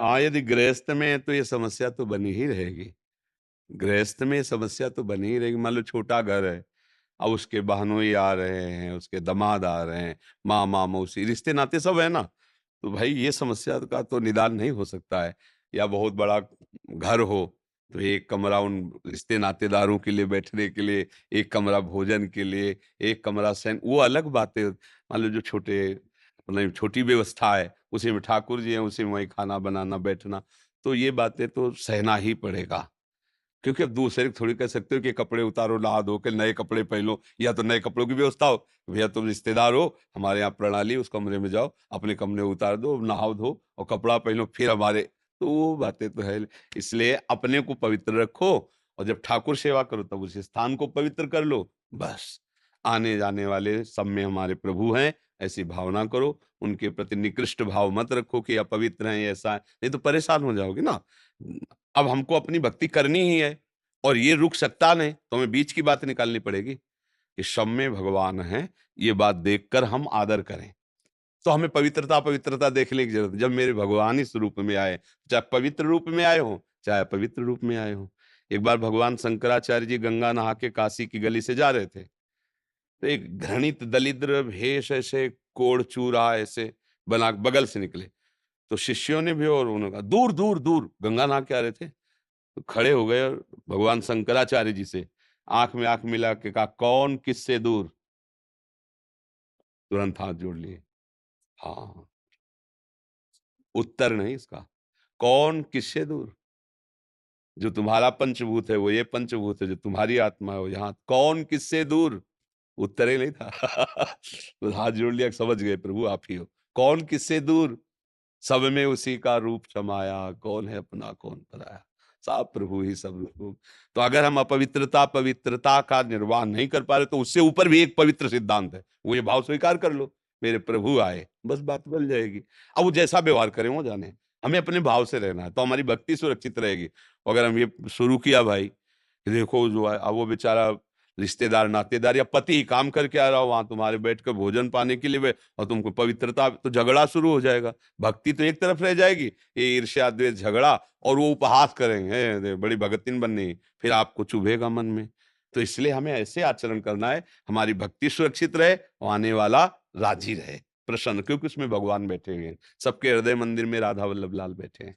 हाँ, यदि गृहस्थ में है तो ये समस्या तो बनी ही रहेगी। गृहस्थ में समस्या तो बनी ही रहेगी। मान लो छोटा घर है, अब उसके बहनोई आ रहे हैं, उसके दामाद आ रहे हैं, मामा, मौसी, रिश्ते-नाते सब है ना। तो भाई ये समस्या का तो निदान नहीं हो सकता है। या बहुत बड़ा घर हो, तो एक कमरा उन रिश्ते-नातेदारों के लिए बैठने के लिए, एक कमरा भोजन के लिए, एक कमरा शयन वो अलग बात है। मान लो जो छोटे मतलब छोटी व्यवस्था है, उसी में ठाकुर जी हैं, उसी में वही खाना बनाना, बैठना, तो ये बातें तो सहना ही पड़ेगा। क्योंकि अब दूसरे को थोड़ी कह सकते हो कि कपड़े उतारो, नहा धो के नए कपड़े पहनो, या तो नए कपड़ों की व्यवस्था हो, भैया तुम रिश्तेदार हो, हमारे यहाँ प्रणाली है, उस कमरे में जाओ, अपने कमरे उतार दो, नहाओ धो और कपड़ा पहनो फिर हमारे, तो वो बातें तो है। इसलिए अपने को पवित्र रखो और जब ठाकुर सेवा करो तब उस स्थान को पवित्र कर लो, बस। आने जाने वाले सब में हमारे प्रभु हैं, ऐसी भावना करो, उनके प्रति निकृष्ट भाव मत रखो कि अपवित्र हैं, ऐसा है, नहीं तो परेशान हो जाओगे ना। अब हमको अपनी भक्ति करनी ही है और ये रुक सकता नहीं, तो हमें बीच की बात निकालनी पड़ेगी कि सब में भगवान हैं, ये बात देखकर हम आदर करें। तो हमें पवित्रता देखने की ज़रूरत है। जब मेरे भगवान इस रूप में आए, चाहे पवित्र रूप में आए हों, चाहे अपवित्र रूप में आए हों। एक बार भगवान शंकराचार्य जी गंगा नहा के काशी की गली से जा रहे थे, तो एक घृणित दलिद्र भेष ऐसे कोढ़-चूरा ऐसे बना बगल से निकले। तो शिष्यों ने भी और उन्होंने कहा, "दूर, दूर, दूर!" गंगा नहा के आ रहे थे। तो खड़े हो गए और भगवान शंकराचार्य जी से आँख में आँख मिला के कहा, "कौन किससे दूर?" तुरंत हाथ जोड़ लिए। हाँ, उत्तर नहीं इसका, कौन किससे दूर? जो तुम्हारा पंचभूत है वो ये पंचभूत है, जो तुम्हारी आत्मा है वो यहाँ, कौन किससे दूर? उत्तर ही नहीं था। तो हाथ जोड़ लिया, समझ गए प्रभु आप ही हो। कौन किससे दूर? सब में उसी का रूप समाया, कौन है अपना कौन पराया, सब प्रभु ही सब रूप। तो अगर हम पवित्रता का निर्वाह नहीं कर पा रहे तो उससे ऊपर भी एक पवित्र सिद्धांत है, वो ये भाव स्वीकार कर लो, मेरे प्रभु आए, बस बात बन जाएगी। अब वो जैसा व्यवहार करें वो जाने, हमें अपने भाव से रहना है तो हमारी भक्ति सुरक्षित रहेगी। अगर हम ये शुरू किया भाई कि देखो जो है अब वो बेचारा रिश्तेदार नातेदार या पति ही काम करके आ रहा हो वहां तुम्हारे बैठ कर भोजन पाने के लिए और तुमको पवित्रता, तो झगड़ा शुरू हो जाएगा। भक्ति तो एक तरफ रह जाएगी, ये ईर्ष्या, द्वेष, झगड़ा, और वो उपहास करेंगे, बड़ी भगतिन बननी है", फिर आपको चुभेगा मन में। तो इसलिए हमें ऐसे आचरण करना है, हमारी भक्ति सुरक्षित रहे और आने वाला राजी रहे, प्रसन्न, क्योंकि उसमें भगवान बैठे हुए हैं। सबके हृदय मंदिर में राधा वल्लभ लाल बैठे हैं।